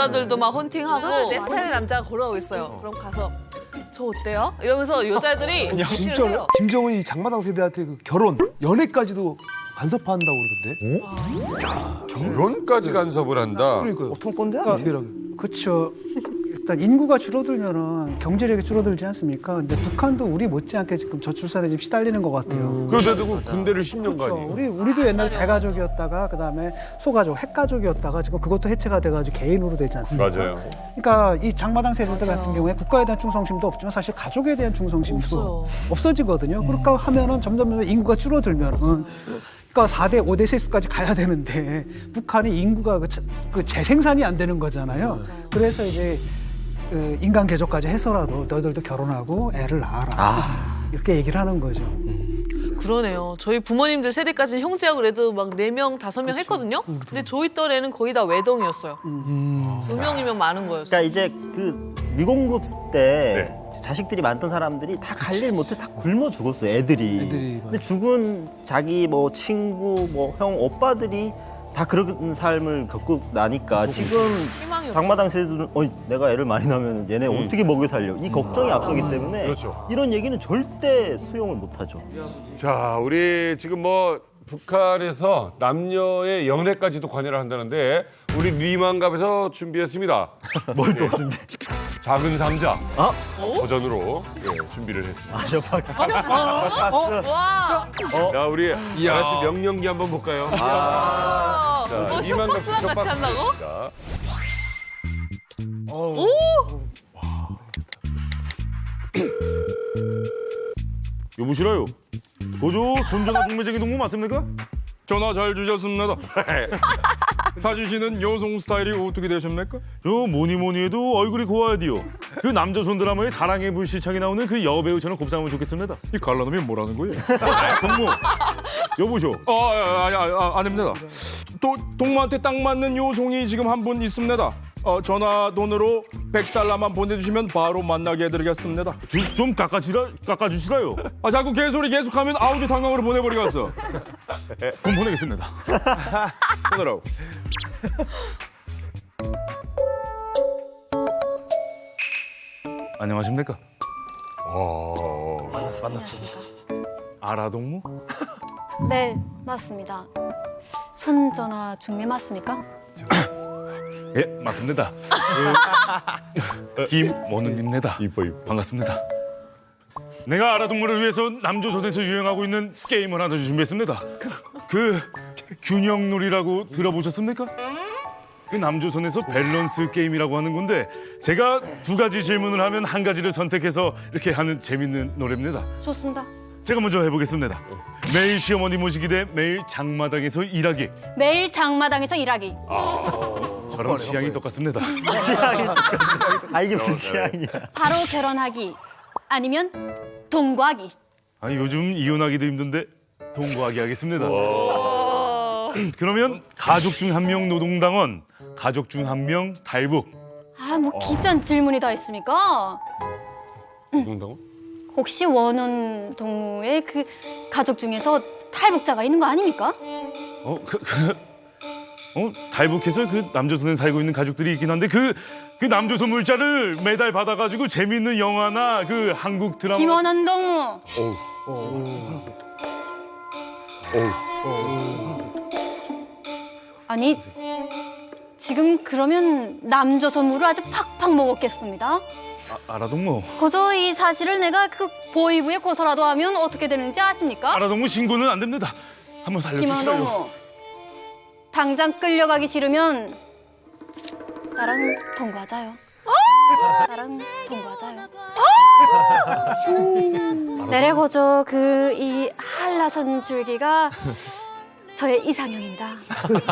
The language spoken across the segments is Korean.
여자들도 막 헌팅하고 내 스타일의 남자가 걸어오고 있어요. 그럼 가서 저 어때요? 이러면서 여자들이 푸시를 해요. 김정은이 장마당 세대한테 그 결혼, 연애까지도 간섭한다고 그러던데. 결혼까지 간섭을 한다. 그러니까요. 어떤 건데? 디테일하게. 그렇죠. 일단 인구가 줄어들면은 경제력이 줄어들지 않습니까? 근데 북한도 우리 못지않게 지금 저출산에 지금 시달리는 것 같아요. 그런데도 그 군대를 10년 그렇죠. 가니. 우리도 옛날에 대가족이었다가 그다음에 소가족, 핵가족이었다가 지금 그것도 해체가 돼가지고 개인으로 되지 않습니까? 맞아요. 그러니까 이 장마당 세대들 같은 경우에 국가에 대한 충성심도 없지만 사실 가족에 대한 충성심도 없어지거든요. 그러니까 하면은 점점 인구가 줄어들면은 그러니까 4대, 5대 세습까지 가야 되는데 북한이 인구가 그 재생산이 안 되는 거잖아요. 그래서 이제 인간 개조까지 해서라도 너희들도 결혼하고 애를 낳아라. 이렇게 얘기를 하는 거죠. 그러네요. 저희 부모님들 세대까지는 형제하고 그래도 막 4명, 5명 했거든요. 근데 저희 딸에는 거의 다 외동이었어요. 2명이면 많은 거였어요. 그러니까 이제 그 미공급 때 자식들이 많던 사람들이 다 갈 일 못해 다 굶어 죽었어요. 애들이. 근데 죽은 자기 뭐 친구, 뭐 형, 오빠들이 다 그런 삶을 겪고 나니까 지금 희망이 없죠. 장마당 세대들은 내가 애를 많이 낳으면 얘네 어떻게 먹여 살려 이 걱정이 앞서기 때문에 그렇죠. 이런 얘기는 절대 수용을 못하죠. 자, 우리 지금 뭐 북한에서 남녀의 연애까지도 관여를 한다는데 우리 리만갑에서 준비했습니다. 뭘 또 준비? 작은 상자 버전으로 준비를 했습니다. 저 박수. 와, 자, 우리 아저씨 명령기 한번 볼까요? 자, 뭐 리만갑 슈퍼스랑 첫 같이 한다고? 박스입니다. 여보시라요. 보조 손전화 공매적인 동무 맞습니까? 전화 잘 주셨습니다. 사주시는 여성 스타일이 어떻게 되십니까? 저 뭐니 해도 얼굴이 고와야 돼요. 그 남조선 드라마의 사랑의 불시착이 나오는 그 여배우처럼 곱상하면 좋겠습니다. 이 갈라놓으면 뭐라는 거예요? 동무, 여보쇼. 아닙니다. 또 동무한테 딱 맞는 요송이 지금 한 분 있습니다. 전화 돈으로 100달러만 보내주시면 바로 만나게 해드리겠습니다. 좀 깎아주시라요. 자꾸 개소리 계속하면 아우디오 당강으로 보내버리겠어. 그럼 보내겠습니다. 끊으라고. 안녕하십니까? 만났습니다. 아라동무? 네, 맞습니다. 손전화 중매 맞습니까? 예, 맞습니다. 김원우님입니다. 이뻐. 반갑습니다. 내가 아라동무를 위해서 남조선에서 유행하고 있는 게임을 하나 준비했습니다. 그 균형놀이라고 들어보셨습니까? 그 남조선에서 밸런스 게임이라고 하는 건데 제가 2가지 질문을 하면 한 가지를 선택해서 이렇게 하는 재밌는 노래입니다. 좋습니다. 제가 먼저 해보겠습니다. 매일 시어머니 모시기 대 매일 장마당에서 일하기. 매일 장마당에서 일하기. 저랑 취향이 똑같습니다. 이게 무슨 취향이야? 바로 결혼하기. 아니면 동거하기. 아니 요즘 이혼하기도 힘든데 동거하기 하겠습니다. 그러면 가족 중 한 명 노동당원, 가족 중 한 명 탈북. 뭐 기딴 질문이 다 있습니까? 농담은? 혹시 원혼 동무의 그 가족 중에서 탈북자가 있는 거 아닙니까? 탈북해서 그 남조선에 살고 있는 가족들이 있긴 한데 그 남조선 물자를 매달 받아가지고 재밌는 영화나 그 한국 드라마. 김원혼 동무. 아니, 지금 그러면 남조선물을 아주 팍팍 먹었겠습니다. 아라동무. 거저 이 사실을 내가 그 보이부에 고소라도 하면 어떻게 되는지 아십니까? 아라동무 신고는 안 됩니다. 한번 살려주시라요. 김원동, 당장 끌려가기 싫으면 나랑 동거하자요. 나랑 동거하자요. 내래고조 그 이 한라산 줄기가 저의 이상형입니다.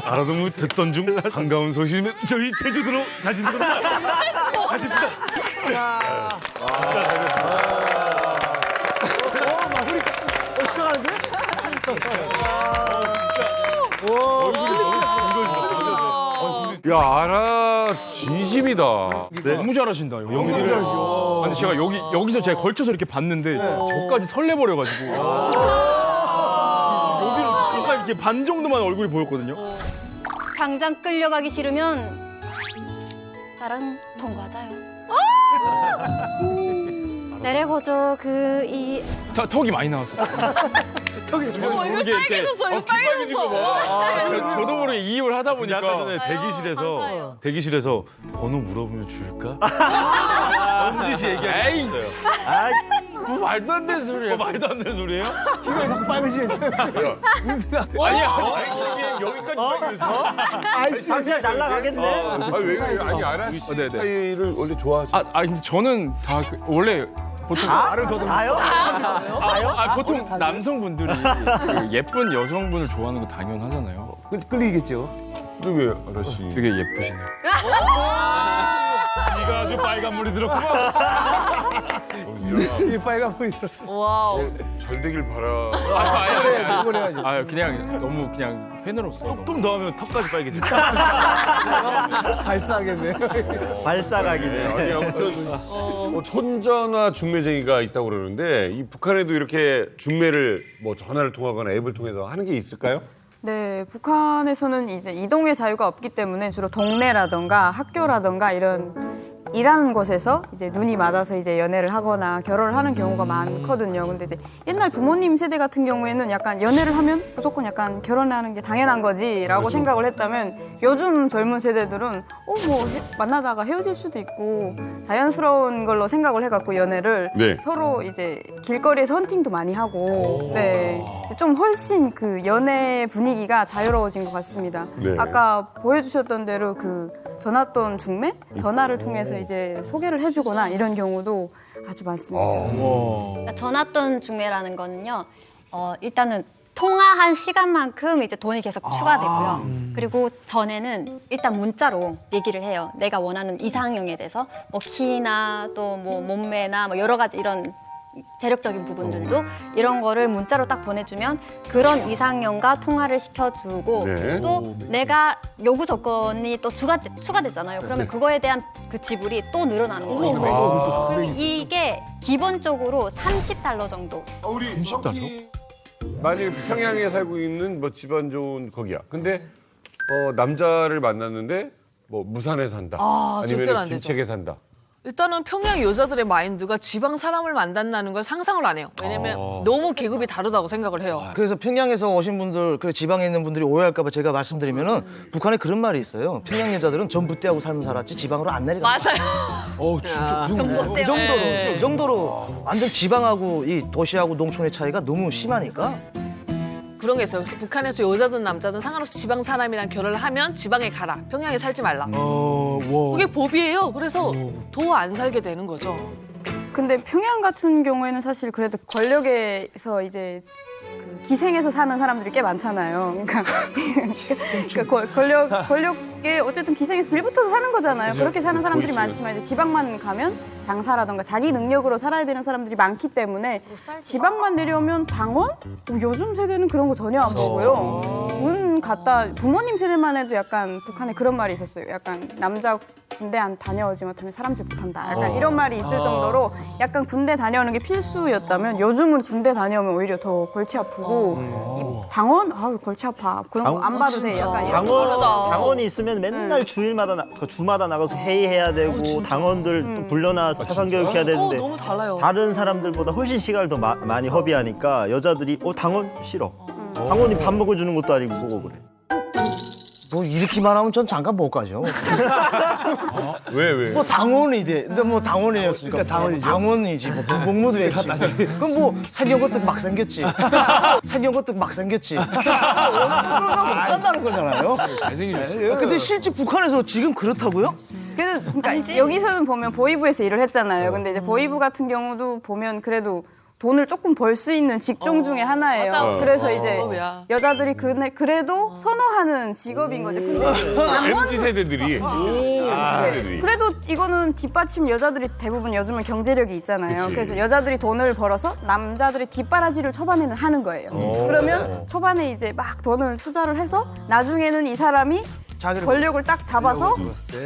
아라동무 듣던 중 반가운 소식이면 저희 제주도로 가시도록 가십시다. 야, 아라 진심이다. 너무 잘하신다. 연기를. 아니 제가 여기서 제가 걸쳐서 이렇게 봤는데 저까지 설레버려가지고 여기는 잠깐 이렇게 반 정도만 얼굴이 보였거든요. 당장 끌려가기 싫으면 나랑 통과자요. 내래고조 그이 턱이 많이 나왔어. 이거 빨개졌어. 이거 빨개졌어. 저도 모르게 이입을 하다 보니까 아까 전에 감사해요. 대기실에서 번호 물어보면 줄까? 넌지시 얘기하셨어요. 뭐 말도 안 되는 소리야. 말도 안 되는 소리예요? 귀가 자꾸 빨개지니까. 여기까지 빨개졌어? 당신이 날라가겠네. 왜 그래요? 아니 아라 씨 네네. 스타일을 원래 좋아하지. 근데 저는 다 원래 보통 다요? 보통 남성분들이 그 예쁜 여성분을 좋아하는 거 당연하잖아요. 끌리겠죠. 근데 왜 아라 씨? 되게 예쁘시네요. 네가 아주 빨간 물이 들었구만. 이 빨간 불이 들었어. 와우. 잘 되길 바라. 이걸 해야지. 그냥 너무 그냥 팬으로서 조금 더 하면 턱까지 빨개진다. 발사하겠네. 발사각이네. 아니 아무튼 뭐 손전화 중매쟁이가 있다고 그러는데 이 북한에도 이렇게 중매를 뭐 전화를 통하거나 앱을 통해서 하는 게 있을까요? 네, 북한에서는 이제 이동의 자유가 없기 때문에 주로 동네라던가 학교라던가 이런 일하는 곳에서 이제 눈이 맞아서 이제 연애를 하거나 결혼을 하는 경우가 많거든요. 근데 이제 옛날 부모님 세대 같은 경우에는 약간 연애를 하면 무조건 약간 결혼하는 게 당연한 거지라고 생각을 했다면 요즘 젊은 세대들은 만나다가 헤어질 수도 있고 자연스러운 걸로 생각을 해갖고 연애를 네. 서로 이제 길거리에서 헌팅도 많이 하고 네, 좀 훨씬 그 연애 분위기가 자유로워진 것 같습니다. 네. 아까 보여주셨던 대로 그 전화돈 중매? 전화를 통해서 이제 소개를 해주거나 이런 경우도 아주 많습니다. 그러니까 전화돈 중매라는 거는요. 일단은 통화한 시간만큼 이제 돈이 계속 추가되고요. 그리고 전에는 일단 문자로 얘기를 해요. 내가 원하는 이상형에 대해서 뭐 키나 또 뭐 몸매나 뭐 여러 가지 이런 재력적인 부분들도 이런 거를 문자로 딱 보내주면 그런 이상형과 통화를 시켜주고 네. 또 내가 요구 조건이 또 추가됐잖아요. 그러면 그거에 대한 그 지불이 또 늘어나는 거예요. 그리고 이게 기본적으로 $30 정도. 우리 만약에 평양에 살고 있는 뭐 집안 좋은 거기야. 근데 남자를 만났는데 뭐 무산에 산다. 절대로 아니면 안 되죠. 김책에 산다. 일단은 평양 여자들의 마인드가 지방 사람을 만난다는 걸 상상을 안 해요. 왜냐면 너무 계급이 다르다고 생각을 해요. 그래서 평양에서 오신 분들, 그 지방에 있는 분들이 오해할까봐 제가 말씀드리면은 북한에 그런 말이 있어요. 평양 여자들은 전부 떼하고 살면 살았지 지방으로 안 내려가. 맞아요. 진짜. 그 정도로, 네. 그 정도로 완전 지방하고 이 도시하고 농촌의 차이가 너무 심하니까. 그런 게 있어요. 그래서 북한에서 여자든 남자든 상관없이 지방 사람이랑 결혼을 하면 지방에 가라. 평양에 살지 말라. 그게 법이에요. 그래서 더 안 살게 되는 거죠. 근데 평양 같은 경우에는 사실 그래도 권력에서 이제 그 기생해서 사는 사람들이 꽤 많잖아요. 그러니까 권력에 어쨌든 기생해서 빌붙어서 사는 거잖아요. 그렇게 사는 사람들이 많지만 이제 지방만 가면 장사라던가 자기 능력으로 살아야 되는 사람들이 많기 때문에 지방만 내려오면 당원? 요즘 세대는 그런 거 전혀 안 보고요. 군 갔다 부모님 세대만 해도 약간 북한에 그런 말이 있었어요. 약간 남자 군대 안 다녀오지 못하면 사람질 못한다. 약간 이런 말이 있을 정도로 약간 군대 다녀오는 게 필수였다면 요즘은 군대 다녀오면 오히려 더 골치 아프고 이 당원? 골치 아파. 그런 거 안 봐도 돼. 약간 이런 당원이 있으면 맨날 주마다 나가서 회의해야 되고 당원들 또 불러놔서 사상교육해야 되는데 너무 달라요. 다른 사람들보다 훨씬 시간을 더 많이 허비하니까 여자들이 당원 싫어. 당원이 밥 먹어주는 것도 아니고 뭐고 그래. 뭐 이렇게 말하면 전 잠깐 못 가죠. 왜? 뭐 당원이 돼. 근데 뭐 당원이었으니까. 그러니까 당원이죠. 당원이지. 뭐 군복무도 했지. 그럼 뭐 생긴 것도 막 생겼지. 생긴 것도 막 생겼지. 그러다 못 간다는 거잖아요. 잘생기셨어요. 근데 실제 북한에서 지금 그렇다고요? 그러니까 여기서는 보면 보이부에서 일을 했잖아요. 근데 이제 보이부 같은 경우도 보면 그래도 돈을 조금 벌 수 있는 직종 중에 하나예요. 맞아. 그래서 이제 직업이야. 여자들이 그래도 선호하는 직업인 거죠. 근데 MZ 세대들이. 그래도 이거는 뒷받침 여자들이 대부분 요즘은 경제력이 있잖아요. 그치. 그래서 여자들이 돈을 벌어서 남자들이 뒷바라지를 초반에는 하는 거예요. 그러면 초반에 이제 막 돈을 투자를 해서 나중에는 이 사람이 권력을 딱 잡아서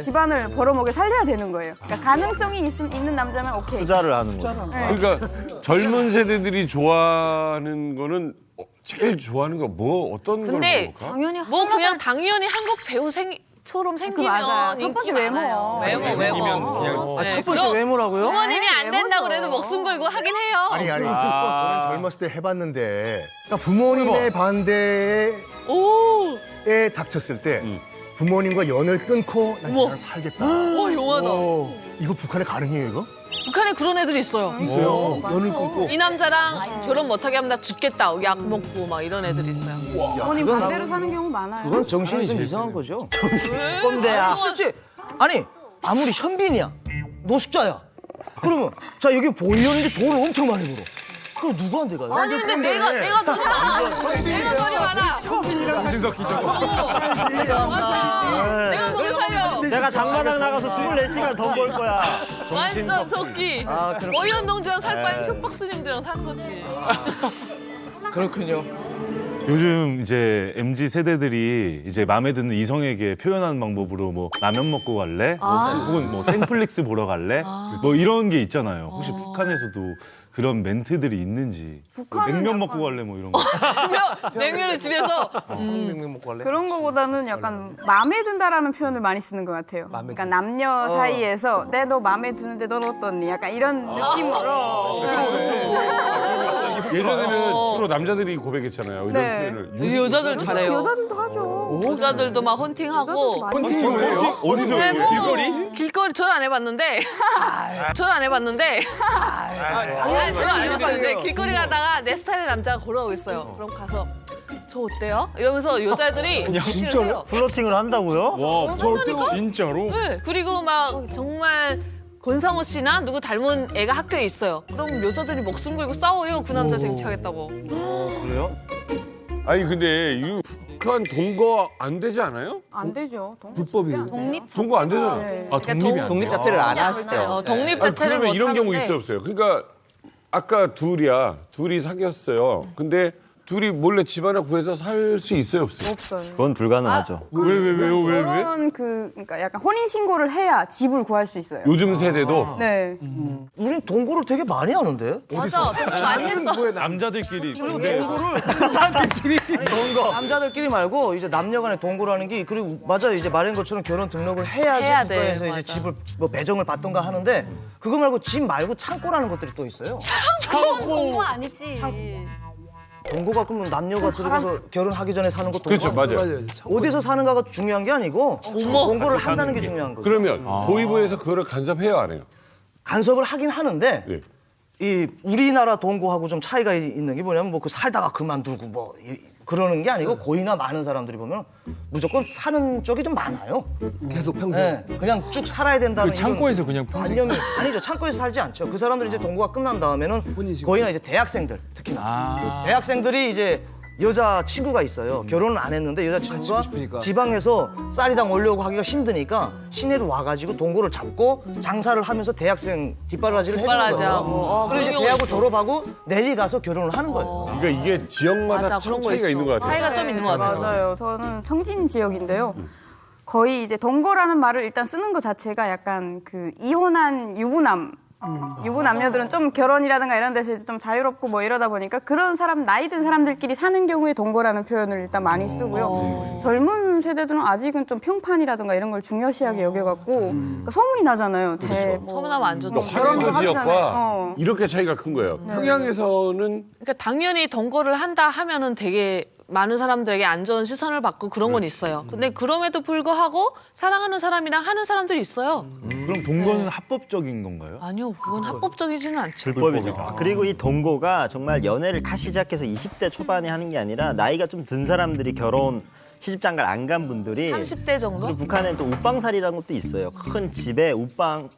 집안을 벌어먹여 살려야 되는 거예요. 그러니까 가능성이 있는 남자면 오케이. 투자를 하는 거죠. 그러니까 젊은 세대들이 좋아하는 거는 제일 좋아하는 거 뭐 어떤 걸 근데 먹을까? 당연히 뭐 그냥 당연히 한국 배우 북처럼 맞아요. 생기면 첫 번째 인기 많아요. 외모. 외모. 생기면 그냥 네, 첫 번째 그럼 외모라고요? 부모님이 안 된다 외모죠. 그래도 목숨 걸고 하긴 해요. 아니 아. 저는 젊었을 때 해봤는데 그러니까 부모님의 반대에 오, 닥쳤을 때 부모님과 연을 끊고 난 어머. 그냥 살겠다. 오 용하다. 이거 북한에 가능해요 이거? 북한에 그런 애들이 있어요. 있어요. 연을 끊고. 이 남자랑 결혼 못하게 하면 나 죽겠다. 약 먹고 막 이런 애들이 있어요. 부모님 반대로 사는 경우 많아요. 그건 정신이 좀 이상한 거죠. 왜? 꼰대야. 실제 아니 아무리 현빈이야, 노숙자야. 그러면 자 여기 보이려는데 돈을 엄청 많이 벌어. 그럼 누구한테 가요? 아니 근데 내가 돈이 많아. 내가 돈이 많아. 정신석 기적. 맞아. 내가 먹여 살려. 내가 장마당 나가서 24시간 더 벌 거야. 완전 속기. 어이운동장 살 빠진 촉박스님들이랑 사는 거지. 그렇군요. 요즘 이제 MZ 세대들이 이제 마음에 드는 이성에게 표현하는 방법으로 뭐 라면 먹고 갈래? 혹은 뭐 땡플릭스 보러 갈래? 뭐 이런 게 있잖아요. 혹시 북한에서도 그런 멘트들이 있는지. 북한은 냉면 약간- 먹고 갈래? 뭐 이런 거. 냉면을 집에서 냉면 먹고 갈래? 그런 거보다는 약간 마음에 든다라는 표현을 많이 쓰는 것 같아요. 그러니까 남녀 사이에서 내 너 마음에 드는데 넌 어떻니? 약간 이런 느낌으로. 예전에는 주로 남자들이 고백했잖아요. 이런 네. 표현을. 여자들 잘해요. 여자들도 하죠. 여자들도 막 헌팅하고. 여자들도 많이 헌팅이에요? 어디서 네, 해요? 뭐, 길거리? 길거리 저는 안 해봤는데. 저는 안 해봤는데. 저는 안 해봤는데 길거리 가다가 내 스타일의 남자가 걸어오고 있어요. 그럼 가서 저 어때요? 이러면서 여자애들이 푸시를 해요. 플러팅을 한다고요? 와, 진짜로? 네. 그리고 막 정말 권상우 씨나 누구 닮은 애가 학교에 있어요. 그럼 여자들이 목숨 걸고 싸워요. 그 남자 쟁취하겠다고. 그래요? 아니 근데 이 북한 동거 안 되지 않아요? 안 되죠. 불법이에요. 독립 동거 안 되잖아. 네. 아, 독립이 안 독립 돼요? 자체를 안 하시죠. 독립 아니, 자체를 그러면 이런 경우 못하는데 있어 없어요? 그러니까 아까 둘이 사귀었어요. 근데 둘이 몰래 집 하나 구해서 살 수 있어요 없어요? 없어요. 그건 불가능하죠. 왜요? 그런 그러니까 약간 혼인 신고를 해야 집을 구할 수 있어요. 요즘 세대도 네. 우린 동거를 되게 많이 하는데. 맞아. 좀 많이 했어. 남자들끼리. 남자들끼리 말고 이제 남녀간의 동거라는 게 그리고 맞아요. 이제 말한 것처럼 결혼 등록을 해야지 해야 돼, 국가에서 이제 맞아. 집을 뭐 배정을 받던가 하는데 그거 말고 집 말고 창고라는 것들이 또 있어요. 그건 동거 아니지. 동거가 그러면 남녀가 들어가서 결혼하기 전에 사는 거 동거. 그렇죠, 맞아요. 맞아요. 어디서 사는가가 중요한 게 아니고 동거를 한다는 게 중요한 거죠. 그러면 보이부에서 그거를 간섭해요 안 해요? 간섭을 하긴 하는데 네. 이 우리나라 동거하고 좀 차이가 있는 게 뭐냐면 뭐 그 살다가 그만두고 뭐 그러는 게 아니고 고이나 많은 사람들이 보면 무조건 사는 쪽이 좀 많아요. 계속 평생. 네, 그냥 쭉 살아야 된다는 그 창고에서 그냥 평생 관념이 아니죠. 창고에서 살지 않죠. 그 사람들이 이제 동거가 끝난 다음에는 혼인신고. 거의나 이제 대학생들 특히나 아. 대학생들이 이제 여자 친구가 있어요. 결혼은 안 했는데 여자 친구가 싶으니까. 지방에서 쌀이당 올려고 하기가 힘드니까 시내로 와가지고 동거를 잡고 장사를 하면서 대학생 뒷바라지를 해주는 거예요. 뒷바라지하고. 그리고 이제 그런 대학을 경우 졸업하고 내리 가서 결혼을 하는 거예요. 그러니까 이게 지역마다 맞아, 참 그런 거 차이가 있어. 있는 것 같아요. 차이가 좀 있는 것 같아요. 맞아요. 저는 청진 지역인데요. 거의 이제 동거라는 말을 일단 쓰는 것 자체가 약간 그 이혼한 유부 남녀들은 좀 결혼이라든가 이런 데서 이제 좀 자유롭고 뭐 이러다 보니까 그런 사람 나이 든 사람들끼리 사는 경우에 동거라는 표현을 일단 많이 쓰고요. 젊은 세대들은 아직은 좀 평판이라든가 이런 걸 중요시하게 여겨갖고 그러니까 소문이 나잖아요. 뭐 소문나면 안 좋죠. 그러니까 화랑도 하기 전에. 지역과 이렇게 차이가 큰 거예요. 평양에서는 그러니까 당연히 동거를 한다 하면은 되게 많은 사람들에게 안 좋은 시선을 받고 그런 건 있어요. 근데 그럼에도 불구하고 사랑하는 사람이랑 하는 사람들이 있어요. 그럼 동거는 합법적인 건가요? 아니요, 그건 합법적이지는 않죠. 불법이죠. 그리고 이 동거가 정말 연애를 다 시작해서 20대 초반에 하는 게 아니라 나이가 좀 든 사람들이 결혼 시집장가를 안 간 분들이 30대 정도? 그리고 북한에는 또 우방살이라는 것도 있어요. 큰 집에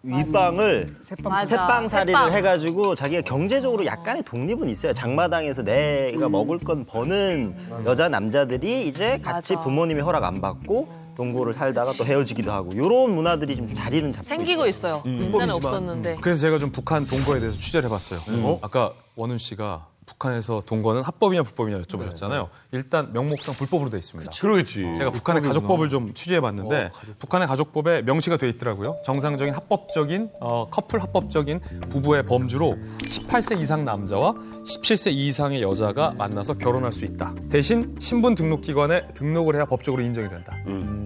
윗방을 맞아. 새방살이를 새빵. 해가지고 자기가 경제적으로 약간의 독립은 있어요. 장마당에서 내가 먹을 건 버는 여자 남자들이 이제 같이 맞아. 부모님의 허락 안 받고 동거를 살다가 또 헤어지기도 하고 이런 문화들이 좀 자리는 잡고 생기고 있어요. 옛날에 없었는데. 그래서 제가 좀 북한 동거에 대해서 취재를 해봤어요. 아까 원훈 씨가 북한에서 동거는 합법이냐 불법이냐 여쭤보셨잖아요. 일단 명목상 불법으로 돼 있습니다. 그러겠지. 제가 북한의 가족법을 좀 취재해봤는데 북한의 가족법에 명시가 돼 있더라고요. 정상적인 합법적인 커플 합법적인 부부의 범주로 18세 이상 남자와 17세 이상의 여자가 만나서 결혼할 수 있다. 대신 신분 등록기관에 등록을 해야 법적으로 인정이 된다.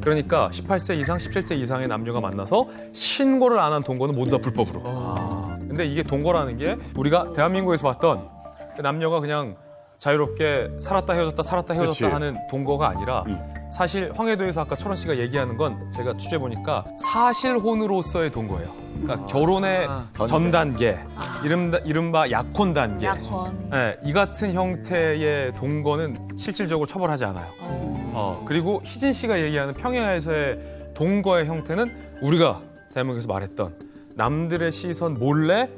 그러니까 18세 이상, 17세 이상의 남녀가 만나서 신고를 안 한 동거는 모두 다 불법으로. 근데 이게 동거라는 게 우리가 대한민국에서 봤던 남녀가 그냥 자유롭게 살았다 헤어졌다 살았다 헤어졌다 그치. 하는 동거가 아니라 사실 황해도에서 아까 철원 씨가 얘기하는 건 제가 취재해 보니까 사실혼으로서의 동거예요. 그러니까 결혼의 전 단계, 이른바 약혼 단계. 약혼. 네, 이 같은 형태의 동거는 실질적으로 처벌하지 않아요. 그리고 희진 씨가 얘기하는 평양에서의 동거의 형태는 우리가 대한민국에서 말했던 남들의 시선 몰래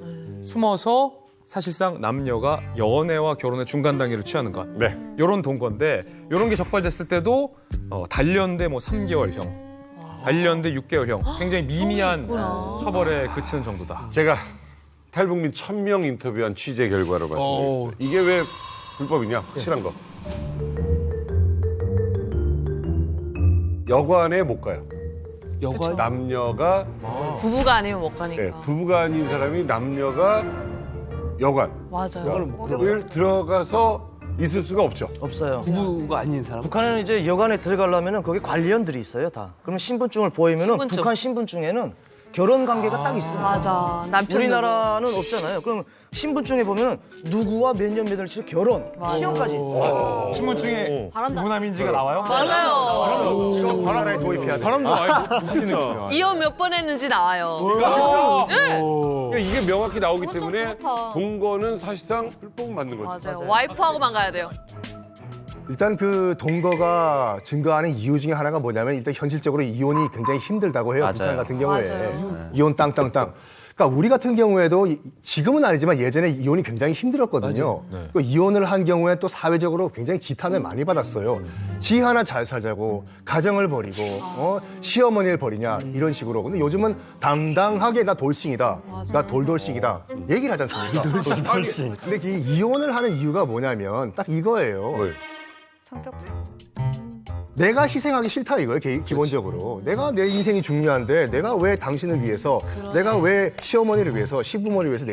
숨어서 사실상 남녀가 연애와 결혼의 중간 단계를 취하는 것. 네. 이런 동거인데 이런 게 적발됐을 때도 단련대 뭐 3개월형, 단련대 6개월형, 굉장히 미미한 처벌에 그치는 정도다. 제가 탈북민 1000명 인터뷰한 취재 결과로 말씀드리겠습니다. 이게 왜 불법이냐? 확실한 거. 여관에 못 가요. 여관 남녀가 부부가 아니면 못 가니까. 네, 부부가 아닌 사람이 남녀가 여관 맞아요. 들어가서 있을 수가 없죠. 없어요. 부부가 아닌 사람. 북한에는 이제 여관에 들어가려면은 거기 관리원들이 있어요, 다. 그러면 신분증을 보이면은 신분증. 북한 신분증에는 결혼 관계가 딱 있습니다. 맞아. 남편 우리나라는 없잖아요. 그럼 신분증에 보면은 누구와 몇 년 몇 월치 결혼, 시험까지 있어요. 신분증에 바람다. 유부남인지가 나와요? 맞아요. 바람에 도입해야 돼. 바람도 진짜. 이혼 몇 번 했는지 나와요. 그러니까 이게 명확히 나오기 그것도 때문에 그렇다. 동거는 사실상 불법 맞는 거죠. 맞아요. 와이프하고만 가야 돼요. 일단 그 동거가 증거하는 이유 중에 하나가 뭐냐면 일단 현실적으로 이혼이 굉장히 힘들다고 해요. 북한 같은 경우에. 맞아요. 이혼 땅땅땅. 그러니까 우리 같은 경우에도 지금은 아니지만 예전에 이혼이 굉장히 힘들었거든요. 그 이혼을 한 경우에 또 사회적으로 굉장히 지탄을 많이 받았어요. 지 하나 잘 살자고 가정을 버리고 시어머니를 버리냐 이런 식으로. 근데 요즘은 당당하게 나 돌싱이다. 나 돌돌싱이다. 얘기를 하지 않습니까? 돌돌싱. 근데 이 이혼을 하는 이유가 뭐냐면 딱 이거예요. 뭘? 성격상. 내가 희생하기 싫다 이거예요, 기본적으로. 내가 내 인생이 중요한데 내가 왜 당신을 위해서, 내가 왜 시어머니를 위해서, 시부모를 위해서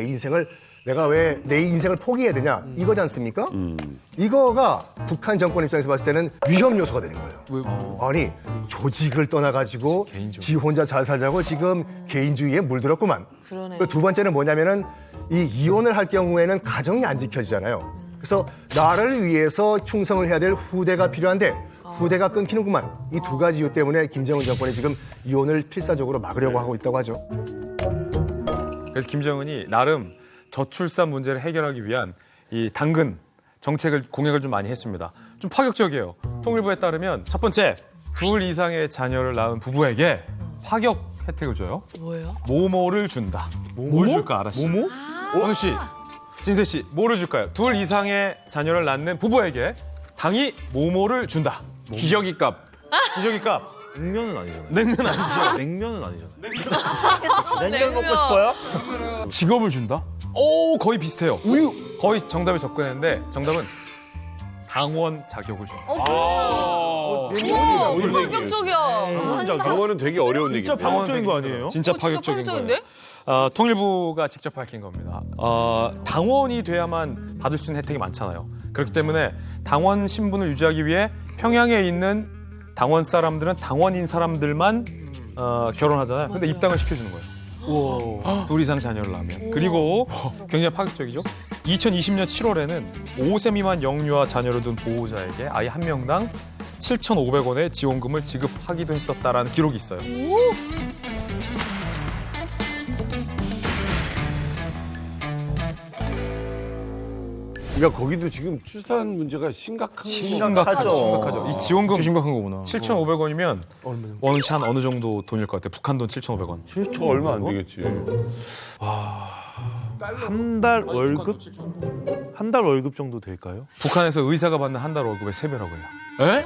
내가 왜 내 인생을 포기해야 되냐 이거지 않습니까? 이거가 북한 정권 입장에서 봤을 때는 위험 요소가 되는 거예요. 아니 조직을 떠나가지고 지 혼자 잘 살자고 지금 개인주의에 물들었구만. 그러네. 두 번째는 뭐냐면은 이 이혼을 할 경우에는 가정이 안 지켜지잖아요. 그래서 나를 위해서 충성을 해야 될 후대가 필요한데 후대가 끊기는구만. 이 두 가지 이유 때문에 김정은 정권이 지금 이혼을 필사적으로 막으려고 하고 있다고 하죠. 그래서 김정은이 나름 저출산 문제를 해결하기 위한 이 당근 정책을 공약을 좀 많이 했습니다. 좀 파격적이에요. 통일부에 따르면 첫 번째, 2 이상의 자녀를 낳은 부부에게 파격 혜택을 줘요. 뭐예요? 모모를 준다. 뭘 줄까 알았지? 모모? 원우 씨, 진세 씨, 뭐를 줄까요? 2 이상의 자녀를 낳는 부부에게 당이 모모를 준다. 기저귀 값. 기저귀 값. 냉면은 아니잖아요. 냉면 아니죠? 냉면은 아니잖아요. 냉면 먹고 싶어요? 직업을 준다? 오, 거의 비슷해요. 우유. 거의 정답에 접근했는데 정답은 당원 자격을 준다. 우와, 파격적이야. 방어는 되게 어려운 얘기인데. 진짜 방어적인 거 아니에요? 진짜 진짜 파격적인 파격적인데? 거예요. 통일부가 직접 밝힌 겁니다. 당원이 돼야만 받을 수 있는 혜택이 많잖아요. 그렇기 때문에 당원 신분을 유지하기 위해 평양에 있는 당원 사람들은 당원인 사람들만 결혼하잖아요. 근데 입당을 시켜주는 거예요. 2 이상 자녀를 낳으면. 그리고 굉장히 파격적이죠. 2020년 7월에는 5세 미만 영유아 자녀를 둔 보호자에게 아이 한 명당 7,500원의 지원금을 지급하기도 했었다라는 기록이 있어요. 그러니까 거기도 지금 출산 문제가 심각하죠. 이 지원금 심각한 거구나. 7,500원이면 원우 씨 한 어느 정도 돈일 것 같아요? 북한 돈 7,500원. 저 얼마 안 되겠지. 한 달 월급? 한 달 월급 정도 될까요? 북한에서 의사가 받는 한 달 월급의 3배라고 해요. 에?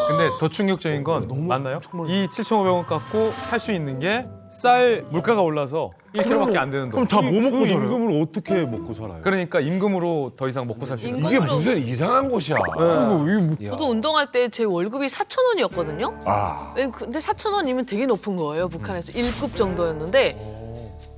근데 더 충격적인 건 맞나요? 이 7,500원 갖고 살 수 있는 게 쌀 물가가 올라서 1kg밖에 안 되는 돈. 그럼 다 뭐 먹고 그 살아요? 임금으로 어떻게 먹고 살아요? 그러니까 임금으로 더 이상 먹고 살 수 있는. 이게 무슨 이상한 곳이야. 저도 운동할 때 제 월급이 4,000원이었거든요. 아. 근데 4,000원이면 되게 높은 거예요. 북한에서 1급 정도였는데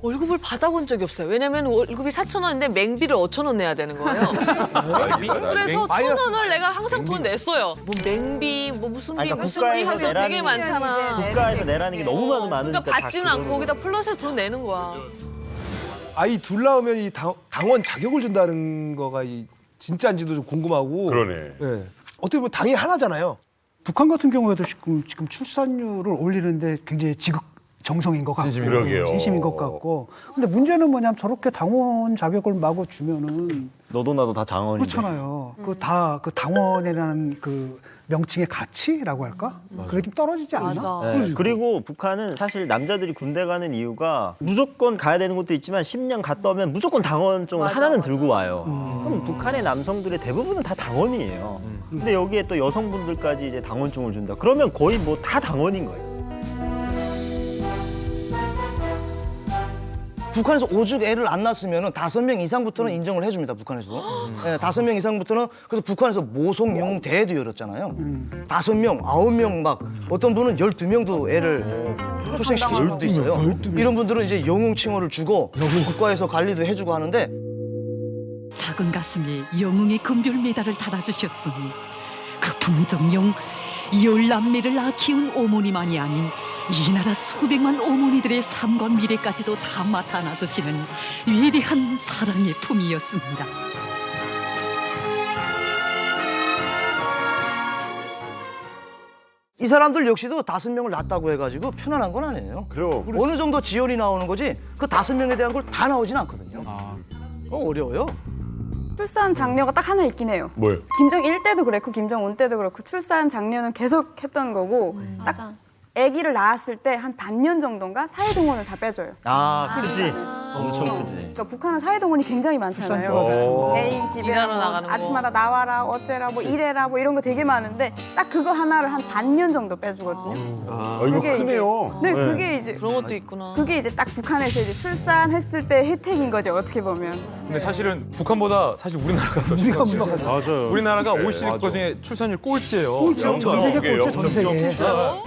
월급을 받아본 적이 없어요. 왜냐면 월급이 4,000원인데 맹비를 5,000원 내야 되는 거예요. 그래서 1,000원을 내가 항상 돈 냈어요. 뭐 맹비, 뭐 무슨 비, 아니, 그러니까 무슨 비 국가에서 해서 되게 많잖아. 국가에서 내라는 게 너무 많으니까 그러니까 다 받지는 않고 그거로. 거기다 플러스해서 돈 내는 거야. 아이 둘 낳으면 이 당원 자격을 준다는 거가 진짜인지도 좀 궁금하고. 그러네. 예. 어떻게 보면 당이 하나잖아요. 북한 같은 경우에도 지금 출산율을 올리는데 굉장히 정성인 것 같고 그러게요. 진심인 것 같고. 근데 문제는 뭐냐면 저렇게 당원 자격을 마구 주면은 너도 나도 다 장원인데. 그렇잖아요. 그 당원이라는 그 명칭의 가치라고 할까? 그게 좀 떨어지지 않나? 맞아. 네, 그리고 북한은 사실 남자들이 군대 가는 이유가 무조건 가야 되는 것도 있지만 10년 갔다 오면 무조건 당원증을 하나는 들고 와요. 그럼 북한의 남성들의 대부분은 다 당원이에요. 근데 여기에 또 여성분들까지 이제 당원증을 준다. 그러면 거의 뭐 다 당원인 거예요. 북한에서 오죽 애를 안 낳았으면 5명 이상부터는 인정을 해줍니다. 북한에서도. 네, 5명 이상부터는 그래서 북한에서 모성용 대회도 열었잖아요. 5명, 9명 막 어떤 분은 12명도 애를 출생시키신 분도 있어요. 이런 분들은 이제 영웅 칭호를 주고 국가에서 관리도 해주고 하는데 작은 가슴에 영웅의 금별 메달을 달아주셨으니 그 풍정용 10남매를 낳아 키운 어머니만이 아닌 이 나라 수백만 어머니들의 삶과 미래까지도 다 맡아 놔주시는 위대한 사랑의 품이었습니다. 이 사람들 역시도 5명을 낳았다고 해가지고 편안한 건 아니에요. 그럼. 어느 정도 지원이 나오는 거지 그 5명에 대한 걸 다 나오진 않거든요. 어려워요. 출산 장려가 딱 하나 있긴 해요. 뭐요? 김정일 때도 그랬고 김정은 때도 그렇고 출산 장려는 계속 했던 거고 딱 아기를 낳았을 때 한 반년 정도인가 사회동원을 다 빼줘요. 아, 크지. 엄청 크지. 그러니까 북한은 사회동원이 굉장히 많잖아요. 어. 애인 집에 일하러 뭐 나가는 거. 아침마다 나와라 어째라 뭐 이래라 뭐 이런 거 되게 많은데 딱 그거 하나를 한 반년 정도 빼주거든요. 이거 그게 크네요. 네, 그게 이제 그런 것도 있구나. 그게 이제 딱 북한에서 이제 출산했을 때 혜택인 거죠. 어떻게 보면. 근데 사실은 북한보다 사실 우리나라가 더 중요하죠. 맞아요. 우리나라가 OECD 국가 중에 출산율 꼴찌예요. 전 세계 꼴찌 전 세계. 진짜